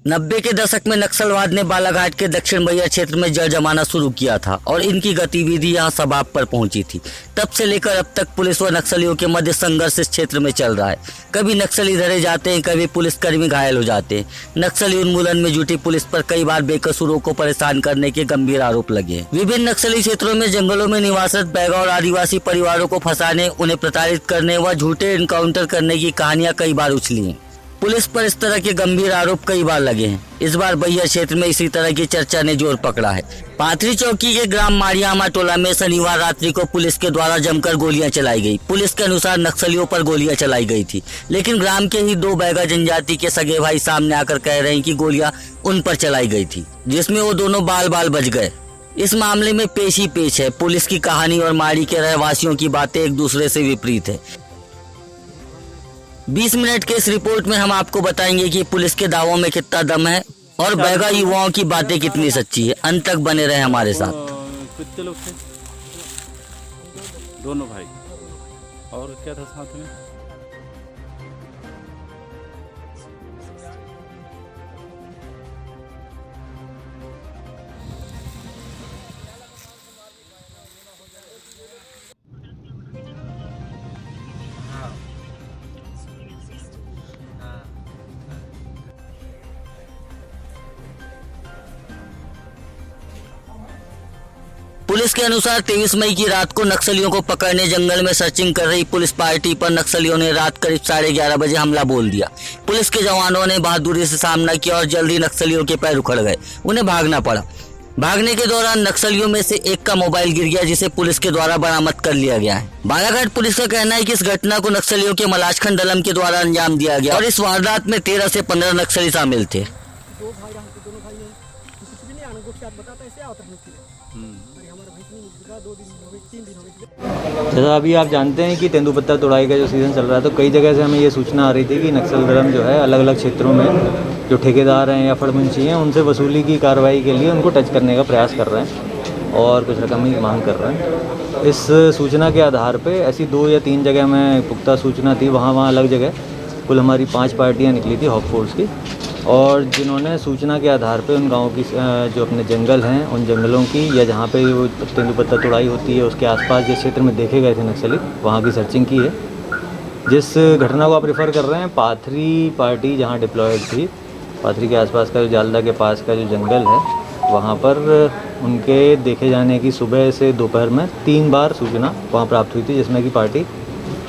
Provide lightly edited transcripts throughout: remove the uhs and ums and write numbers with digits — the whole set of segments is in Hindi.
90 के दशक में नक्सलवाद ने बालाघाट के दक्षिण बहिया क्षेत्र में जड़ जमाना शुरू किया था और इनकी गतिविधि यहां समाप्त पर पहुंची थी। तब से लेकर अब तक पुलिस व नक्सलियों के मध्य संघर्ष इस क्षेत्र में चल रहा है। कभी नक्सली धरे जाते हैं, कभी पुलिसकर्मी घायल हो जाते हैं। नक्सली उन्मूलन में जुटी पुलिस पर कई बार बेकसूरों को परेशान करने के गंभीर आरोप लगे। विभिन्न नक्सली क्षेत्रों में जंगलों में निवासरत बैगा और आदिवासी परिवारों को फंसाने, उन्हें प्रताड़ित करने व झूठे इनकाउंटर करने की कहानियां कई बार उछली हैं। पुलिस पर इस तरह के गंभीर आरोप कई बार लगे हैं। इस बार बहिया क्षेत्र में इसी तरह की चर्चा ने जोर पकड़ा है। पाथरी चौकी के ग्राम मारियामा टोला में शनिवार रात्रि को पुलिस के द्वारा जमकर गोलियां चलाई गई। पुलिस के अनुसार नक्सलियों पर गोलियां चलाई गई थी, लेकिन ग्राम के ही 2 बैगा जनजाति के सगे भाई सामने आकर कह रहे हैं कि गोलियां उन पर चलाई गई थी, जिसमें वो दोनों बाल बाल बच गए। इस मामले में पेश ही पेश है। पुलिस की कहानी और माड़ी के रहवासियों की बातें एक दूसरे से विपरीत है। 20 मिनट के इस रिपोर्ट में हम आपको बताएंगे कि पुलिस के दावों में कितना दम है और बैगा युवाओं की बातें कितनी सच्ची है। अंत तक बने रहे हमारे साथ। कितने लोग थे? दोनों भाई। और क्या था साथ में? पुलिस के अनुसार 23 मई की रात को नक्सलियों को पकड़ने जंगल में सर्चिंग कर रही पुलिस पार्टी पर नक्सलियों ने रात करीब 11:30 बजे हमला बोल दिया। पुलिस के जवानों ने बहादुरी से सामना किया और जल्दी नक्सलियों के पैर उखड़ गए। उन्हें भागना पड़ा। भागने के दौरान नक्सलियों में से एक का मोबाइल गिर गया, जिसे पुलिस के द्वारा बरामद कर लिया गया है। बालाघाट पुलिस का कहना है कि इस घटना को नक्सलियों के मलाजखंड दलम के द्वारा अंजाम दिया गया और इस वारदात में 13 से 15 नक्सली शामिल थे। जैसा अभी आप जानते हैं कि तेंदुपत्ता तोड़ाई का जो सीज़न चल रहा है, तो कई जगह से हमें ये सूचना आ रही थी कि नक्सल दलम जो है अलग अलग क्षेत्रों में जो ठेकेदार हैं या फड़मुंशी हैं, उनसे वसूली की कार्रवाई के लिए उनको टच करने का प्रयास कर रहे हैं और कुछ रकम की मांग कर रहे हैं। इस सूचना के आधार पर ऐसी 2 या 3 जगह में पुख्ता सूचना थी, वहाँ अलग जगह कुल हमारी 5 पार्टियाँ निकली थी हॉक फोर्स की, और जिन्होंने सूचना के आधार पे उन गाँव की जो अपने जंगल हैं, उन जंगलों की या जहाँ पे वो तेंदुपत्ता तोड़ाई होती है उसके आसपास जिस क्षेत्र में देखे गए थे नक्सली, वहाँ की सर्चिंग की है। जिस घटना को आप रेफ़र कर रहे हैं, पाथरी पार्टी जहाँ डिप्लॉयड थी, पाथरी के आसपास का जो जालदा के पास का जो जंगल है, वहाँ पर उनके देखे जाने की सुबह से दोपहर में 3 बार सूचना वहाँ प्राप्त हुई थी, जिसमें कि पार्टी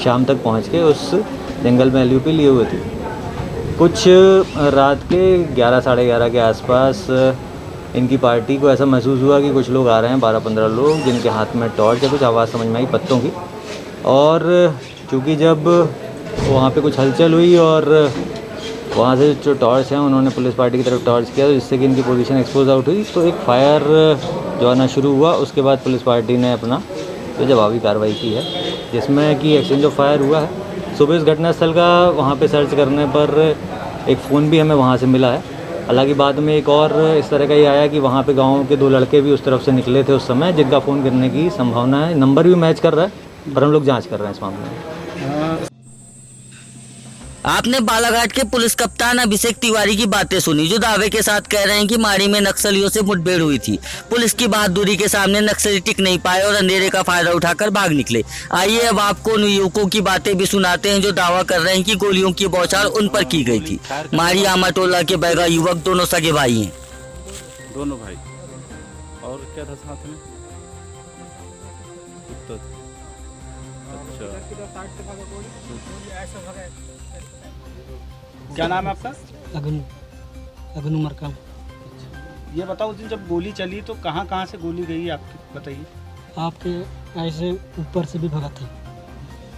शाम तक पहुँच के उस जंगल में LUP लिए हुए थी। कुछ रात के 11 साढ़े 11 के आसपास इनकी पार्टी को ऐसा महसूस हुआ कि कुछ लोग आ रहे हैं, 12-15 लोग, जिनके हाथ में टॉर्च है। कुछ आवाज़ समझ में आई पत्तों की, और चूँकि जब वहाँ पे कुछ हलचल हुई और वहाँ से जो टॉर्च हैं उन्होंने पुलिस पार्टी की तरफ टॉर्च किया, तो जिससे कि इनकी पोजीशन एक्सपोज आउट हुई, तो एक फायर जो आना शुरू हुआ। उसके बाद पुलिस पार्टी ने अपना जो जवाबी कार्रवाई की है, जिसमें कि एक्सचेंज ऑफ फायर हुआ है। सुबह इस घटनास्थल का वहाँ पे सर्च करने पर एक फ़ोन भी हमें वहाँ से मिला है। हालांकि बाद में एक और इस तरह का ये आया कि वहाँ पे गाँव के 2 लड़के भी उस तरफ से निकले थे उस समय, जिनका फ़ोन गिरने की संभावना है। नंबर भी मैच कर रहा है, पर हम लोग जांच कर रहे हैं इस मामले में। आपने बालाघाट के पुलिस कप्तान अभिषेक तिवारी की बातें सुनी, जो दावे के साथ कह रहे हैं कि माड़ी में नक्सलियों से मुठभेड़ हुई थी। पुलिस की बहादुरी के सामने नक्सली टिक नहीं पाए और अंधेरे का फायदा उठाकर भाग निकले। आइए अब आपको उन युवकों की बातें भी सुनाते हैं जो दावा कर रहे हैं कि गोलियों की बौछार उन पर की गई थी। मारियामा टोला के बैगा युवक दोनों सगे भाई हैं। दोनों भाई। और क्या था साथ में? क्या नाम है आपका? अगनू मरकम। ये बताओ, उस दिन जब गोली चली तो कहाँ से गोली गई आपकी बताइए। आपके ऐसे ऊपर से भी भगा था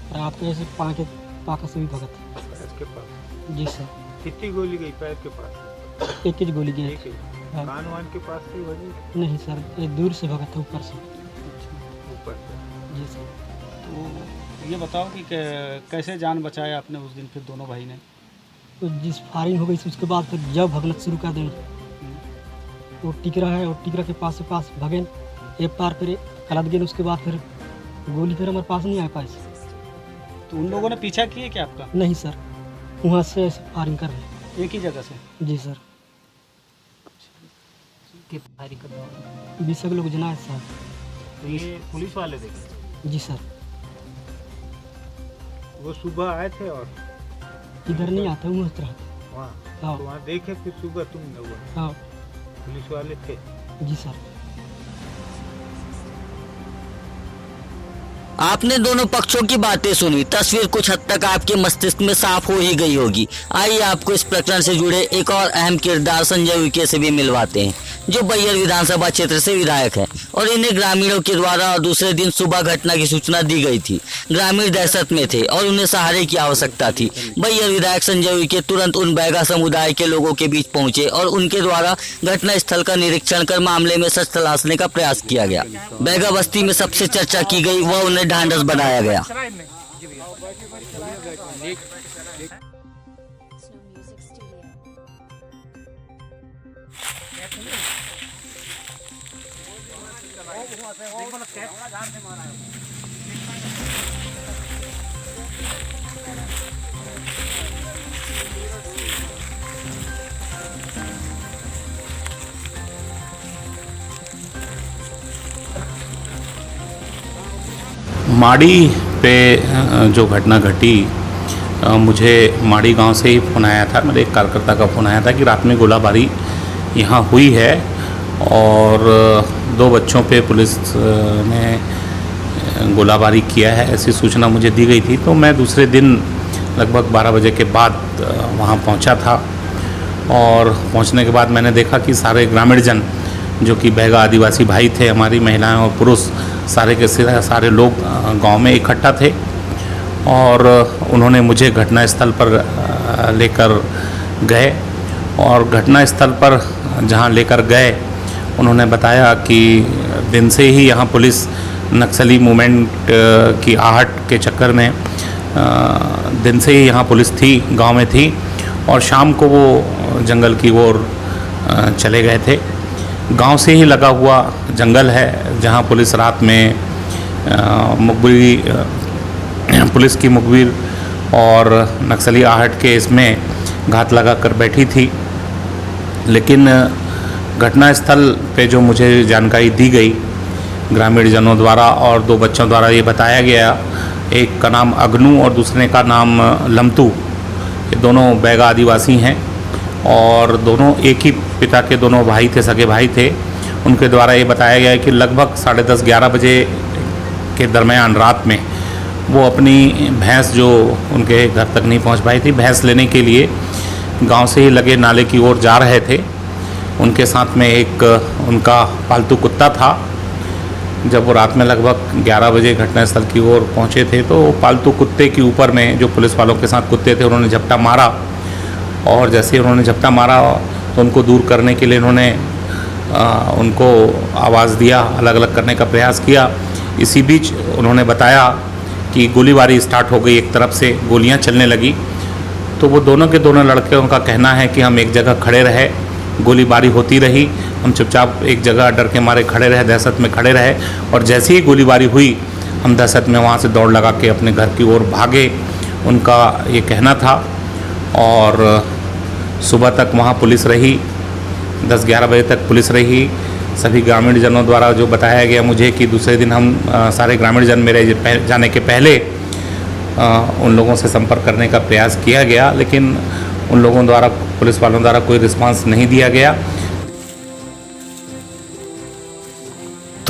और आपके ऐसे पाका से भी भगा था। पैर के पास? जी सर। कितनी गोली गई पैर के पास? एक ही गोली गई। कान वान के पास से वही? नहीं सर, ये दूर से भगा था, ऊपर से। ऊपर से? जी सर। तो ये बताओ कि कैसे जान बचाया आपने उस दिन फिर दोनों भाई ने? तो जिस फायरिंग हो गई थी उसके बाद फिर जब भगना शुरू कर दें, वो टिकरा है और टिकरा के पास से पास भगें, एक पार फिर कलद गए। उसके बाद फिर गोली फिर हमारे पास नहीं आ पाई। तो उन लोगों ने पीछा किए क्या आपका? नहीं सर, वहाँ से फायरिंग कर रहे हैं। एक ही जगह से? जी सर। किसके फायरिंग करने वाले? बीस लोग जना है सर। तो ये पुलिस वाले देखे? जी सर। वो सुबह आए थे और इधर नहीं आता हूँ उस तरह। वहाँ हाँ तो वहाँ देखे फिर सुबह तुम लोग हाँ पुलिस वाले थे? जी सर। आपने दोनों पक्षों की बातें सुनी, तस्वीर कुछ हद तक आपके मस्तिष्क में साफ हो ही गई होगी। आइए आपको इस प्रकरण से जुड़े एक और अहम किरदार संजय उइके से भी मिलवाते हैं, जो बैयर विधानसभा क्षेत्र से विधायक हैं और इन्हें ग्रामीणों के द्वारा दूसरे दिन सुबह घटना की सूचना दी गई थी। ग्रामीण दहशत में थे और उन्हें सहारे की आवश्यकता थी। बैयर विधायक संजय उइके तुरंत उन बैगा समुदाय के लोगों के बीच पहुंचे और उनके द्वारा घटना स्थल का निरीक्षण कर मामले में सच तलाशने का प्रयास किया गया। बैगा बस्ती में सबसे चर्चा की गई व उन्हें ढांढस बनाया गया। माड़ी पे जो घटना घटी, मुझे माड़ी गांव से ही फ़ोन आया था, मेरे एक कार्यकर्ता का फ़ोन आया था कि रात में गोलाबारी यहाँ हुई है और 2 बच्चों पे पुलिस ने गोलाबारी किया है, ऐसी सूचना मुझे दी गई थी। तो मैं दूसरे दिन लगभग 12 बजे के बाद वहाँ पहुँचा था और पहुँचने के बाद मैंने देखा कि सारे ग्रामीण जन जो कि बैगा आदिवासी भाई थे, हमारी महिलाएं और पुरुष सारे के सारे लोग गांव में इकट्ठा थे और उन्होंने मुझे घटना स्थल पर लेकर गए और घटना स्थल पर जहां लेकर गए उन्होंने बताया कि दिन से ही यहां पुलिस नक्सली मूवमेंट की आहट के चक्कर में दिन से ही यहां पुलिस थी, गांव में थी और शाम को वो जंगल की ओर चले गए थे। गांव से ही लगा हुआ जंगल है जहां पुलिस रात में मुखबिरी पुलिस की मुखबिर और नक्सली आहट के इसमें घात लगा कर बैठी थी। लेकिन घटना स्थल पे जो मुझे जानकारी दी गई ग्रामीण जनों द्वारा और 2 बच्चों द्वारा ये बताया गया, एक का नाम अग्नू और दूसरे का नाम लमतू, ये दोनों बैगा आदिवासी हैं और दोनों एक ही पिता के दोनों भाई थे, सगे भाई थे। उनके द्वारा ये बताया गया है कि लगभग 10:30-11 बजे के दरमियान रात में वो अपनी भैंस जो उनके घर तक नहीं पहुंच पाई थी, भैंस लेने के लिए गांव से ही लगे नाले की ओर जा रहे थे। उनके साथ में एक उनका पालतू कुत्ता था। जब वो रात में लगभग 11 बजे घटनास्थल की ओर पहुंचे थे तो पालतू कुत्ते के ऊपर में जो पुलिस वालों के साथ कुत्ते थे उन्होंने झपटा मारा और जैसे ही उन्होंने झपटा मारा तो उनको दूर करने के लिए उन्होंने उनको आवाज़ दिया, अलग अलग करने का प्रयास किया। इसी बीच उन्होंने बताया कि गोलीबारी स्टार्ट हो गई, एक तरफ से गोलियां चलने लगी। तो वो दोनों के दोनों लड़कों का कहना है कि हम एक जगह खड़े रहे, गोलीबारी होती रही, हम चुपचाप एक जगह डर के मारे खड़े रहे, दहशत में खड़े रहे और जैसे ही गोलीबारी हुई हम दहशत में वहाँ से दौड़ लगा के अपने घर की ओर भागे, उनका ये कहना था। और सुबह तक वहाँ पुलिस रही, 10-11 बजे तक पुलिस रही। सभी ग्रामीण जनों द्वारा जो बताया गया मुझे कि दूसरे दिन हम सारे ग्रामीण जन मेरे जाने के पहले उन लोगों से संपर्क करने का प्रयास किया गया, लेकिन उन लोगों द्वारा, पुलिस वालों द्वारा कोई रिस्पांस नहीं दिया गया।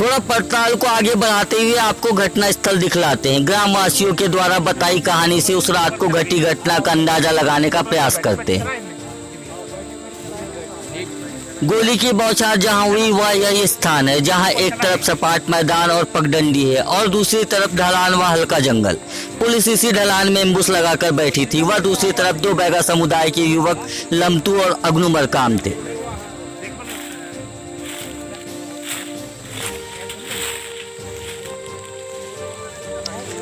थोड़ा पड़ताल को आगे बढ़ाते हुए आपको घटना स्थल दिखलाते हैं। ग्रामवासियों के द्वारा बताई कहानी से उस रात को घटी घटना का अंदाजा लगाने का प्रयास करते हैं। गोली की बौछार जहां हुई वह यही स्थान है जहां एक तरफ सपाट मैदान और पगडंडी है और दूसरी तरफ ढलान व हल्का जंगल। पुलिस इसी ढलान में एम्बुश लगाकर बैठी थी। वह दूसरी तरफ 2 बैगा समुदाय के युवक लमतू और अग्नू मरकाम थे।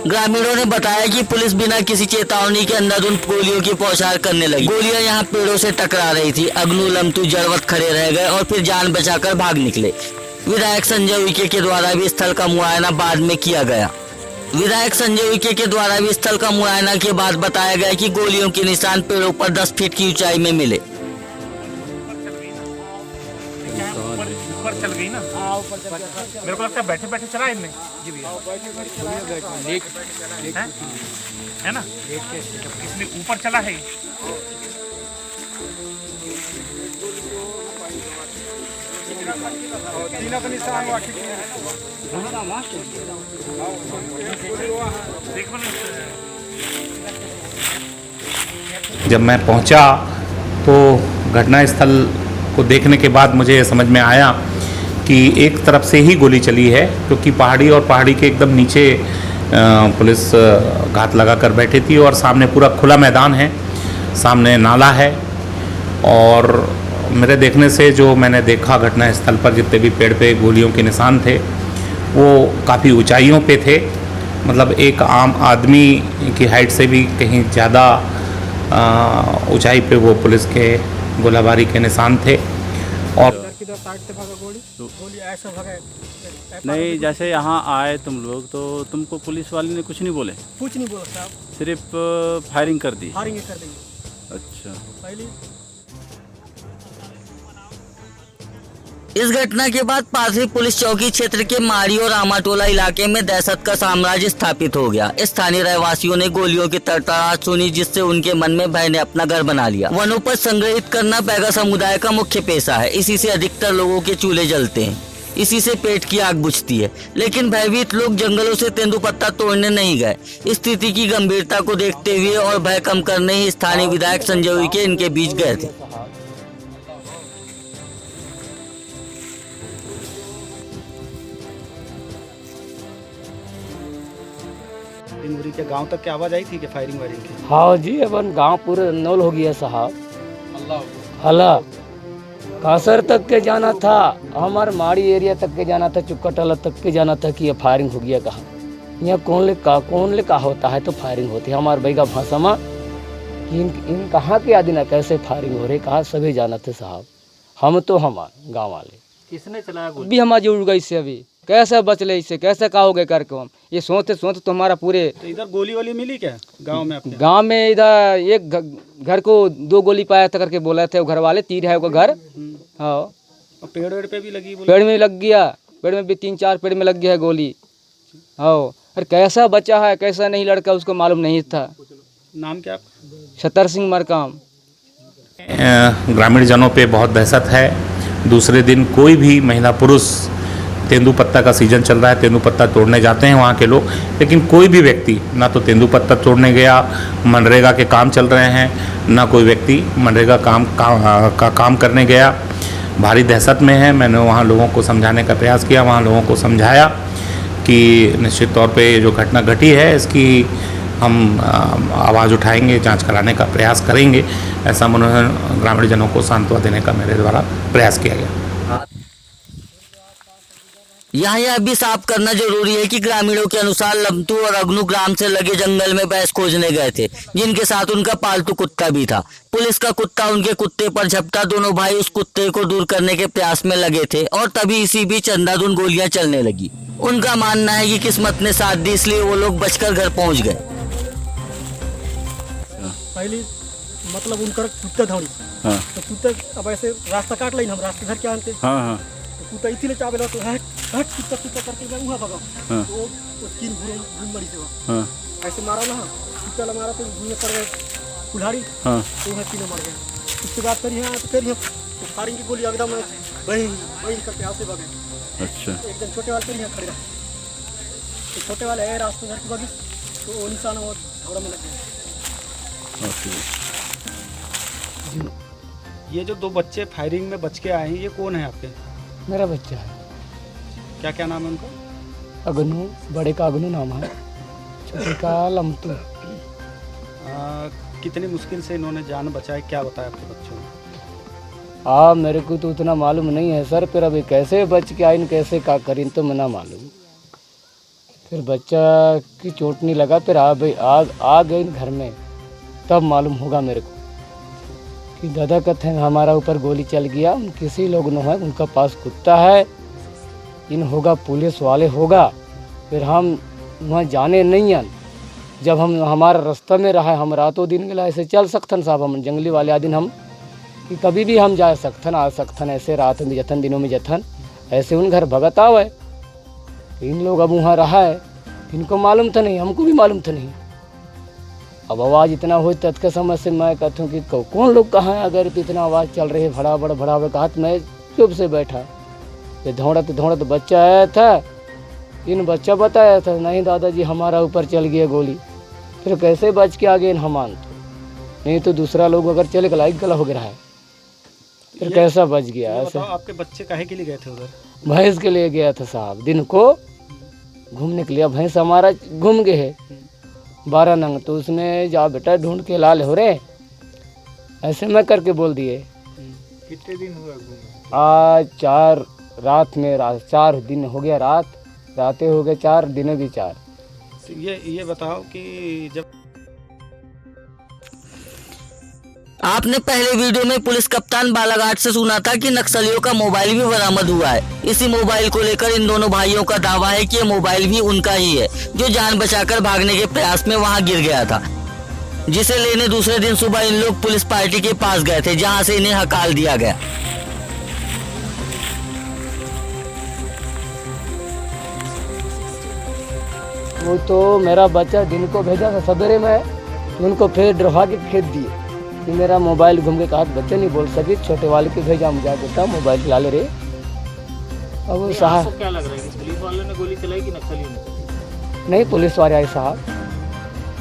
ग्रामीणों ने बताया कि पुलिस बिना किसी चेतावनी के अंधाधुंध गोलियों की बौछार करने लगी। गोलियां यहां पेड़ों से टकरा रही थी। अग्नू लमतू जड़वत खड़े रह गए और फिर जान बचाकर भाग निकले। विधायक संजय उइके के द्वारा भी स्थल का मुआयना बाद में किया गया। विधायक संजय उइके के द्वारा भी स्थल का मुआयना के बाद बताया गया कि गोलियों के निशान पेड़ों पर 10 फीट की ऊंचाई में मिले। मेरे को लगता है बैठे बैठे चला इनने जी भैया है ना इसलिए ऊपर चला है जब मैं पहुंचा तो घटनास्थल को देखने के बाद मुझे समझ में आया कि एक तरफ से ही गोली चली है क्योंकि पहाड़ी और पहाड़ी के एकदम नीचे पुलिस घात लगा कर बैठी थी और सामने पूरा खुला मैदान है, सामने नाला है और मेरे देखने से जो मैंने देखा घटनास्थल पर जितने भी पेड़ पे गोलियों के निशान थे वो काफ़ी ऊंचाइयों पे थे, मतलब एक आम आदमी की हाइट से भी कहीं ज़्यादा ऊंचाई पे वो पुलिस के गोलाबारी के निशान थे। और नहीं, जैसे यहाँ आए तुम लोग तो तुमको पुलिस वाले ने कुछ नहीं बोले? कुछ नहीं बोला साहब, सिर्फ फायरिंग कर दी? फायरिंग कर दी अच्छा। पहले। इस घटना के बाद पाथरी पुलिस चौकी क्षेत्र के मारी और रामाटोला इलाके में दहशत का साम्राज्य स्थापित हो गया। स्थानीय रहवासियों ने गोलियों की तड़तड़ाहट सुनी जिससे उनके मन में भय ने अपना घर बना लिया। वनोपज संग्रहित करना बैगा समुदाय का मुख्य पेशा है। इसी से अधिकतर लोगों के चूल्हे जलते हैं, इसी से पेट की आग बुझती है। लेकिन भयभीत लोग जंगलों से तेंदुपत्ता तोड़ने नहीं गए। स्थिति की गंभीरता को देखते हुए और भय कम करने ही स्थानीय विधायक संजय उइके इनके बीच गए थे। टिंगुरी के गांव तक की आवाज आई थी कि फायरिंग वायरिंग की? हाँ जी, अपन गांव पूरे नौल हो गया साहब। हला कासर तक के जाना था, हमारे माड़ी एरिया तक के जाना था, चुक्काटला तक के जाना था कि ये फायरिंग हो गया। कहा यहाँ कौन ले का होता है तो फायरिंग होती है। हमारे बैगा भाषा में इन कहाँ के आदि ना कैसे फायरिंग हो रही, कहा सभी जाना थे साहब। हम तो हमारे गाँव वाले। किसने चलाया गोली? अभी हमारे जुड़ गई इससे, अभी कैसे बचले इससे, कैसे का हो गए करके हम ये सोचते तो हमारा पूरे। तो इधर गोली वाली मिली क्या गांव में अपने? गांव में इधर एक घर को 2 गोली पाया था करके बोला थे, वो घर वाले तीर है वो घर। हाँ, और पेड़ वेड़ पे भी लगी? पेड़ में लग गया, पेड़ में भी 3-4 पेड़ में लग गया है गोली। हाँ, अरे कैसा बचा है कैसा नहीं लड़का उसको मालूम नहीं था। नाम क्या? छतर सिंह मरकाम। ग्रामीण जनों पे बहुत दहशत है। दूसरे दिन कोई भी महिला पुरुष, तेंदुपत्ता का सीजन चल रहा है, तेंदुपत्ता तोड़ने जाते हैं वहाँ के लोग, लेकिन कोई भी व्यक्ति ना तो तेंदुपत्ता तोड़ने गया, मनरेगा के काम चल रहे हैं, ना कोई व्यक्ति मनरेगा का काम करने गया। भारी दहशत में है। मैंने वहाँ लोगों को समझाने का प्रयास किया, वहाँ लोगों को समझाया कि निश्चित तौर पे जो घटना घटी है इसकी हम आवाज़ उठाएंगे, जांच कराने का प्रयास करेंगे। ऐसा मनोहर ग्रामीण जनों को सांत्वना देने का मेरे द्वारा प्रयास किया गया। यहाँ यह भी साफ करना जरूरी है कि ग्रामीणों के अनुसार लमतू और अग्नू ग्राम से लगे जंगल में भैंस खोजने गए थे, जिनके साथ उनका पालतू कुत्ता भी था। पुलिस का कुत्ता उनके कुत्ते पर झपटा। दोनों भाई उस कुत्ते को दूर करने के प्रयास में लगे थे और तभी इसी बीच अंधाधुंध गोलियां चलने लगी। उनका मानना है कि किस्मत ने साथ दी, इसलिए वो लोग बचकर घर पहुंच गए। पहले मतलब उनका कुत्ता धौड़ी। हाँ। तो कुत्ता अब ऐसे रास्ता काट लें, हम रास्ते घर के आते। हाँ हाँ कुत्ता इसीलिए चावे तो हट हट कुत्ता कुत्ता करके मैं वहाँ भगा। हाँ। तो वो 3 घूम मरी से वहाँ हाँ ऐसे मारा ना, कुत्ता ला मारा तो घूमे पड़ गए कुल्हाड़ी। हाँ तो वहाँ 3 मर गए। उसके बाद फिर यहाँ तो फिर यहाँ फायरिंग की गोली एकदम वही करके यहाँ से भगे। अच्छा। एकदम छोटे वाले फिर यहाँ खड़े रहे, तो छोटे वाले है रास्ते घर के बगल, तो वो निशान वो थोड़ा में लग गया। ये जो 2 बच्चे फायरिंग में बच के आए हैं, ये कौन है आपके? मेरा बच्चा है। क्या क्या नाम है उनका? अगनू, बड़े का अगनू नाम है, छोटे का लमतू। कितनी मुश्किल से इन्होंने जान बचाई, क्या बताया आपके बच्चों ने? मेरे को तो उतना मालूम नहीं है सर, फिर अभी कैसे बच के आइन कैसे का करीन तो मैं ना मालूम। फिर बच्चा की चोट नहीं लगा, फिर आ गए घर में, तब मालूम होगा मेरे को कि दादा कहते हैं हमारा ऊपर गोली चल गया। उन किसी लोग न है, उनका पास कुत्ता है, इन होगा पुलिस वाले होगा। फिर हम वहाँ जाने नहीं आन, जब हम हमारा रास्ता में रहा, हम रातों दिन गला ऐसे चल सकथन साहब। हम जंगली वाले आदिन हम कि कभी भी हम जा सकथन आ सकथन, ऐसे रात में जथन दिनों में जथन ऐसे उन घर भगत आवे। इन लोग अब वहाँ रहा है, इनको मालूम था नहीं, हमको भी मालूम था नहीं। अब आवाज़ इतना हो तत् के समय से मैं कहता हूँ कि कौन लोग कहाँ है, अगर तो इतना आवाज़ चल रही है भड़ाबड़ भड़ाबड़ का। हाथ में चुप से बैठा, ये दौड़त बच्चा आया था, इन बच्चा बताया था नहीं दादाजी हमारा ऊपर चल गया गोली। फिर कैसे बच के आ गए हम मान तो, नहीं तो दूसरा लोग अगर चले गला हो गया है, फिर कैसा बच गया। ये ऐसे बताओ आपके बच्चे काहे के लिए गए थे उधर? भैंस के लिए गया था साहब, दिन को घूमने के लिए। भैंस हमारा घूम गए है 12 नंग, तो उसने जा बेटा ढूंढ के लाल हो रहे, ऐसे मैं करके बोल दिए। कितने दिन हुआ घूमे? आज 4 रात में 4 दिन हो गया, रातें हो गए 4 दिन भी 4। तो ये बताओ कि जब आपने पहले वीडियो में पुलिस कप्तान बालाघाट से सुना था कि नक्सलियों का मोबाइल भी बरामद हुआ है। इसी मोबाइल को लेकर इन दोनों भाइयों का दावा है कि ये मोबाइल भी उनका ही है, जो जान बचाकर भागने के प्रयास में वहां गिर गया था, जिसे लेने दूसरे दिन सुबह इन लोग पुलिस पार्टी के पास गए थे, जहां से इन्हें हकाल दिया गया। वो तो मेरा बच्चा दिन को भेजा था सवेरे में, उनको फिर डरवा के खेत दिए कि मेरा मोबाइल घूम के कहा, बच्चे नहीं बोल सके, छोटे वाले के भेजा मुझे बेटा मोबाइल चला ले रे। अब वो साहब क्या लग रहा है कि पुलिस वालों ने गोली चलाई कि नक्सलियों ने? नहीं, पुलिस वाले आए साहब।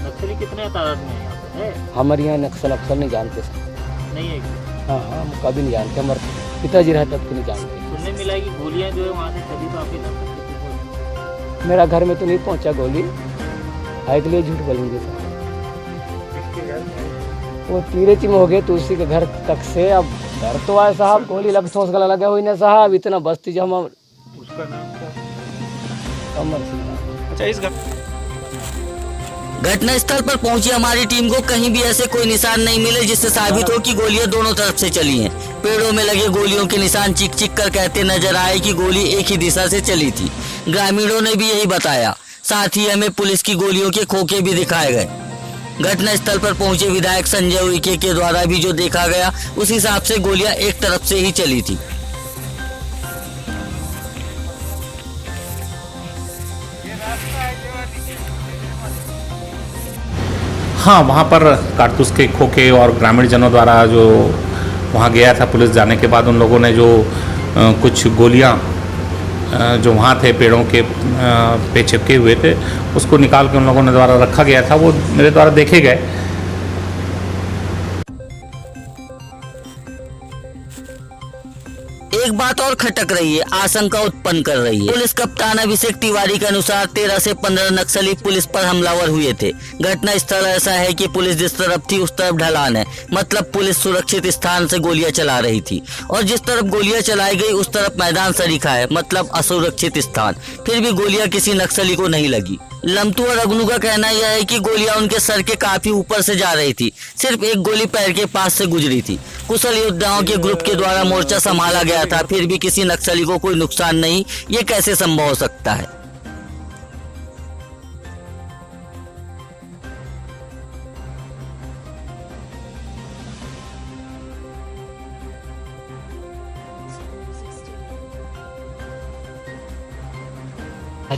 नक्सली कितने तादाद में है? हमारे यहाँ नक्सल अक्सर नहीं जानते सर। नहीं है? हाँ हम कभी नहीं जानते, हमारे पिताजी रहे तब नहीं जानते। सुनने मिला है कि गोलियां जो है वहाँ से चली तो आपके नक्सल मेरा घर में तो नहीं पहुँचा गोली, है के लिए झूठ बोलेंगे सर। वो तीरच में हो गए तो उसी के घर तक से, अब घर तो आए साहब, गोली लग ठोस गला लगा हुई ना साहब, इतना बस्ती जो हम उसका नाम क्या? अमर सिंह। अच्छा, इस घटनास्थल पर पहुंची हमारी टीम को कहीं भी ऐसे कोई निशान नहीं मिले जिससे साबित हो कि गोलियां दोनों तरफ से चली हैं। पेड़ों में लगे गोलियों के निशान चिक चिक कर कहते नजर आए कि गोली एक ही दिशा से चली थी। ग्रामीणों ने भी यही बताया, साथ ही हमें पुलिस की गोलियों के खोखे भी दिखाए गए। घटनास्थल पर पहुंचे विधायक संजय उइके के द्वारा भी जो देखा गया उस हिसाब से गोलियां एक तरफ से ही चली थी। हाँ, वहाँ पर कारतूस के खोखे और ग्रामीण जनों द्वारा जो वहाँ गया था पुलिस जाने के बाद, उन लोगों ने जो कुछ गोलियाँ जो वहाँ थे पेड़ों के पे चिपके हुए थे, उसको निकाल के उन लोगों ने द्वारा रखा गया था, वो मेरे द्वारा देखे गए। एक बात और खटक रही है, आशंका उत्पन्न कर रही है। पुलिस कप्तान अभिषेक तिवारी के अनुसार 13 से 15 नक्सली पुलिस पर हमलावर हुए थे। घटना स्थल ऐसा है कि पुलिस जिस तरफ थी उस तरफ ढलान है, मतलब पुलिस सुरक्षित स्थान से गोलियां चला रही थी, और जिस तरफ गोलियां चलाई गई उस तरफ मैदान सरीखा है, मतलब असुरक्षित स्थान। फिर भी गोलियां किसी नक्सली को नहीं लगी। लमतू और अग्नू का कहना यह है कि गोलियां उनके सर के काफी ऊपर से जा रही थी, सिर्फ एक गोली पैर के पास से गुजरी थी। कुशल योद्धाओं के ग्रुप के द्वारा मोर्चा संभाला गया था, फिर भी किसी नक्सली को कोई नुकसान नहीं। ये कैसे संभव हो सकता है?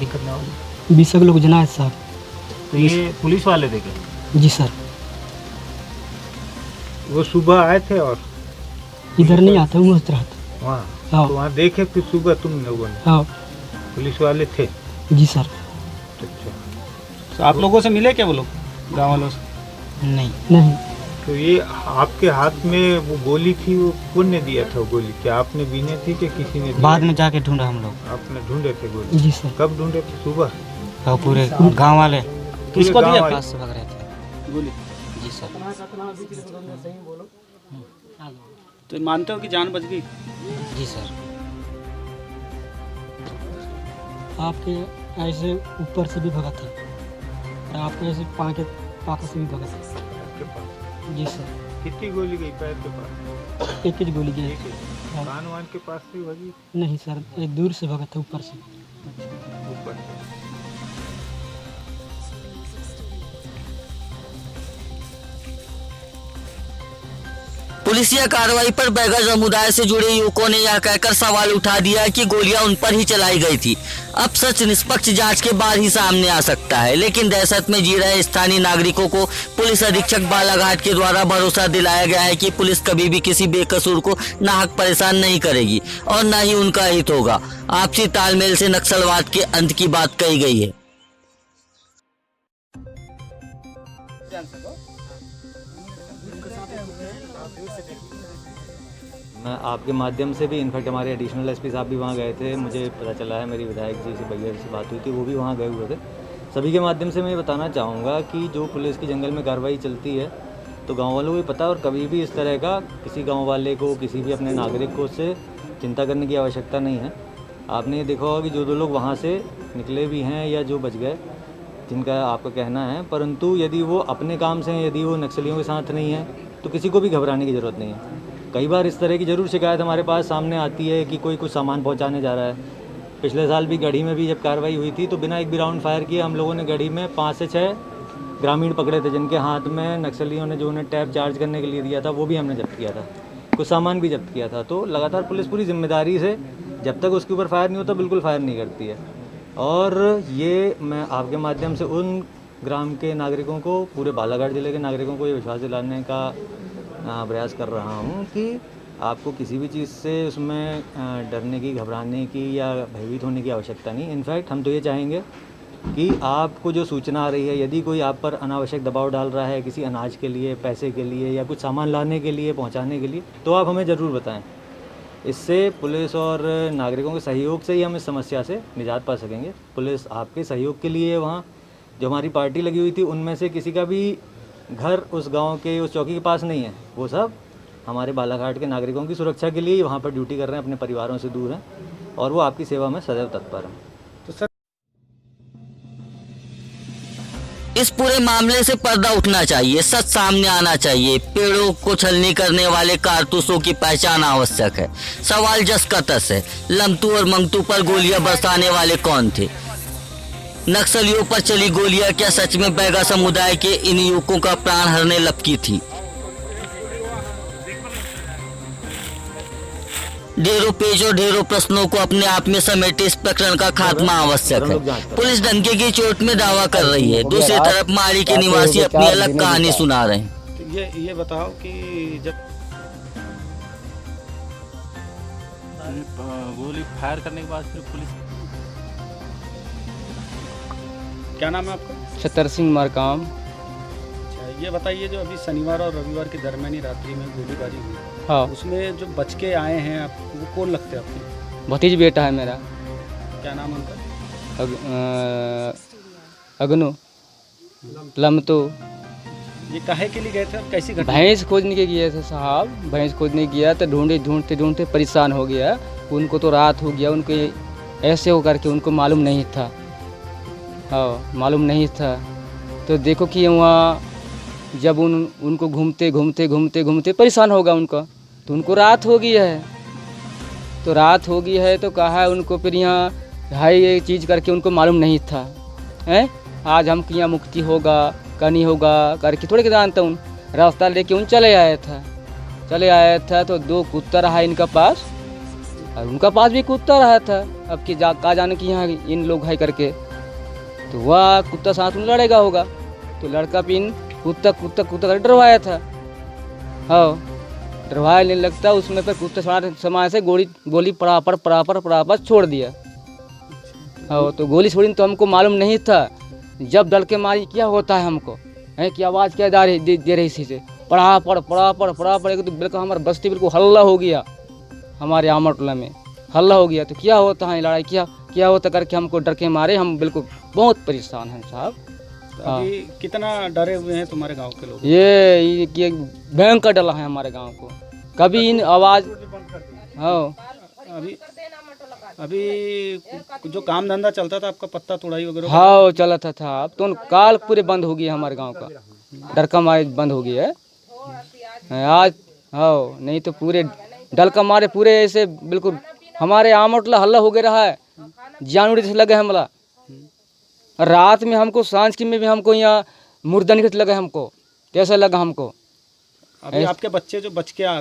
करने वाले 20 लोग जना है साहब। तो ये पुलिस वाले देखे? जी सर। वो सुबह आए थे और इधर नहीं आता हूँ, उस रात। वहाँ हाँ तो वहाँ देखे फिर सुबह तुम लोगों ने? हाँ पुलिस वाले थे? जी सर। अच्छा, तो आप लोगों से मिले क्या वो लोग गाँव वालों से? नहीं। तो ये आपके हाथ में वो गोली थी, वो कौन ने दिया था वो गोली? क्या आपने बीने थी कि किसी ने दिया? बाद में जाके ढूंढा हम लोग। आपने ढूंढे थे गोली? जी सर। कब ढूंढे थे? सुबह? और पूरे गांव वाले किसको गाँव दिया? वाले? पास से भाग रहे थे गोली। जी सर। तो मानते हो कि जान बच गई? जी सर। आपके ऐसे ऊपर से भी भगा था और आपके ऐसे पाका से भी भगा था। आपके पास? जी सर। कितनी गोली गई पैर के पास? एक ही गोली गई। हाँ। कान वान के पास से भगी? नहीं सर, ये दूर से भगा था, ऊपर से। ऊपर से। पुलिसिया कार्रवाई पर बैगर समुदाय से जुड़े युवकों ने यह कहकर सवाल उठा दिया कि गोलियां उन पर ही चलाई गई थी। अब सच निष्पक्ष जांच के बाद ही सामने आ सकता है, लेकिन दहशत में जी रहे स्थानीय नागरिकों को पुलिस अधीक्षक बालाघाट के द्वारा भरोसा दिलाया गया है कि पुलिस कभी भी किसी बेकसूर को नाहक परेशान नहीं करेगी और न ही उनका हित होगा। आपसी तालमेल से नक्सलवाद के अंत की बात कही गई है। मैं आपके माध्यम से भी, इनफैक्ट हमारे एडिशनल एसपी साहब भी वहाँ गए थे, मुझे पता चला है, मेरी विधायक जी से भैया से बात हुई थी, वो भी वहाँ गए हुए थे। सभी के माध्यम से मैं ये बताना चाहूँगा कि जो पुलिस की जंगल में कार्रवाई चलती है तो गांव वालों को भी पता है, और कभी भी इस तरह का किसी गांव वाले को, किसी भी अपने नागरिक को उससे चिंता करने की आवश्यकता नहीं है। आपने ये देखा होगा कि जो 2 लोग वहाँ से निकले भी हैं या जो बच गए, जिनका आपका कहना है, परंतु यदि वो अपने काम से हैं, यदि वो नक्सलियों के साथ नहीं है, तो किसी को भी घबराने की ज़रूरत नहीं है। कई बार इस तरह की ज़रूर शिकायत हमारे पास सामने आती है कि कोई कुछ सामान पहुंचाने जा रहा है। पिछले साल भी गढ़ी में भी जब कार्रवाई हुई थी तो बिना एक भी राउंड फायर किए हम लोगों ने गढ़ी में 5 से 6 ग्रामीण पकड़े थे, जिनके हाथ में नक्सलियों ने जो उन्हें टैप चार्ज करने के लिए दिया था वो भी हमने जब्त किया था, कुछ सामान भी जब्त किया था। तो लगातार पुलिस पूरी जिम्मेदारी से, जब तक उसके ऊपर फायर नहीं होता बिल्कुल फायर नहीं करती है। और ये मैं आपके माध्यम से उन ग्राम के नागरिकों को, पूरे बालाघाट ज़िले के नागरिकों को ये विश्वास दिलाने का प्रयास कर रहा हूँ कि आपको किसी भी चीज़ से उसमें डरने की, घबराने की या भयभीत होने की आवश्यकता नहीं। इनफैक्ट हम तो ये चाहेंगे कि आपको जो सूचना आ रही है, यदि कोई आप पर अनावश्यक दबाव डाल रहा है किसी अनाज के लिए, पैसे के लिए या कुछ सामान लाने के लिए, पहुंचाने के लिए, तो आप हमें ज़रूर बताएं। इससे पुलिस और नागरिकों के सहयोग से ही हम इस समस्या से निजात पा सकेंगे। पुलिस आपके सहयोग के लिए वहाँ जो हमारी पार्टी लगी हुई थी, उनमें से किसी का भी घर उस गांव के, उस चौकी के पास नहीं है। वो सब हमारे बालाघाट के नागरिकों की सुरक्षा के लिए ही वहाँ पर ड्यूटी कर रहे हैं, अपने परिवारों से दूर हैं, और वो आपकी सेवा में सदैव तत्पर हैं। तो सर, इस पूरे मामले से पर्दा उठना चाहिए, सच सामने आना चाहिए। पेड़ों को छलनी करने वाले कारतूसों की पहचान आवश्यक है। सवाल जस का तस है, लमतू और मंगतू पर गोलियां बरसाने वाले कौन थे? नक्सलियों पर चली गोलियां क्या सच में बैगा समुदाय के इन युवकों का प्राण हरने लपकी थी? ढेरों पेज और ढेरों प्रश्नों को अपने आप में समेटे इस प्रकरण का खात्मा आवश्यक है। पुलिस डंके की चोट में दावा कर रही है, दूसरी तरफ माड़ी के निवासी अपनी अलग कहानी सुना रहे हैं। तो ये बताओ कि जब गोली फायर करने के बाद फिर पुलिस, क्या नाम है आपका? छतर सिंह मरकाम। अच्छा, ये बताइए, जो अभी शनिवार और रविवार के दरमियानी रात्रि में गोलीबारी हुई, हाँ, उसमें जो बच के आए हैं आप, वो कौन लगते हैं आपके? भतीज बेटा है मेरा, क्या नाम है उनका? अगनू लमतो। ये काहे के लिए गए थे और कैसी घटना? भैंस खोजने के गए थे साहब, भैंस खोजने गया तो ढूंढते परेशान हो गया। उनको तो रात हो गया, उनके ऐसे हो करके उनको मालूम नहीं था, हाँ मालूम नहीं था। तो देखो कि वहाँ जब उनको घूमते परेशान होगा उनका, तो उनको रात हो गई है। तो रात हो गई है तो कहा उनको फिर यहाँ भाई ये चीज़ करके उनको मालूम नहीं था, हैं आज हम यहाँ मुक्ति होगा कनी होगा करके थोड़े के जानता हूँ। रास्ता लेके उन चले आया था तो 2 कुत्ता रहा इनका पास, और उनका पास भी कुत्ता रहा था। अब कि कहा जाने कि यहाँ इन लोग है करके, तो वह कुत्ता साथ में लड़ेगा होगा, तो लड़का भी इन कुत्ता डरवाया था, हाँ डरवाने लगता, उसमें पर कुत्ता समय से गोली परापर छोड़ दिया, हाँ तो गोली छोड़ी तो हमको मालूम नहीं था। जब डर के मारी क्या होता है हमको, है कि आवाज़ क्या दे रही इसी से पड़ा एक तो बिल्कुल हमारा बस्ती बिल्कुल हल्ला हो गया, हमारे आमटला में हल्ला हो गया। तो क्या होता है लड़ाई, क्या होता करके हमको डर के मारे, हम बिल्कुल बहुत परेशान हैं साहब। अभी कितना डरे हुए हैं तुम्हारे गांव के लोग? ये भयंकर डला है हमारे गांव को, कभी इन आवाज़, हाँ अभी जो काम धंधा चलता था आपका, पत्ता तोड़ाई वगैरह, हाँ चलता था, अब तो काल पूरे बंद हो गया हमारे गांव का, डर का मारे बंद हो गया है आज, हाँ नहीं तो पूरे डर का मारे पूरे ऐसे बिल्कुल हमारे आमटला हल्ला हो गया रहा है, जान उड़ी से लगे हमला। रात में हमको सांझ की में भी हमको यहाँ मुर्दा निकट लगा, हमको कैसा लगा हमको, अभी आपके बच्चे जो बच के आ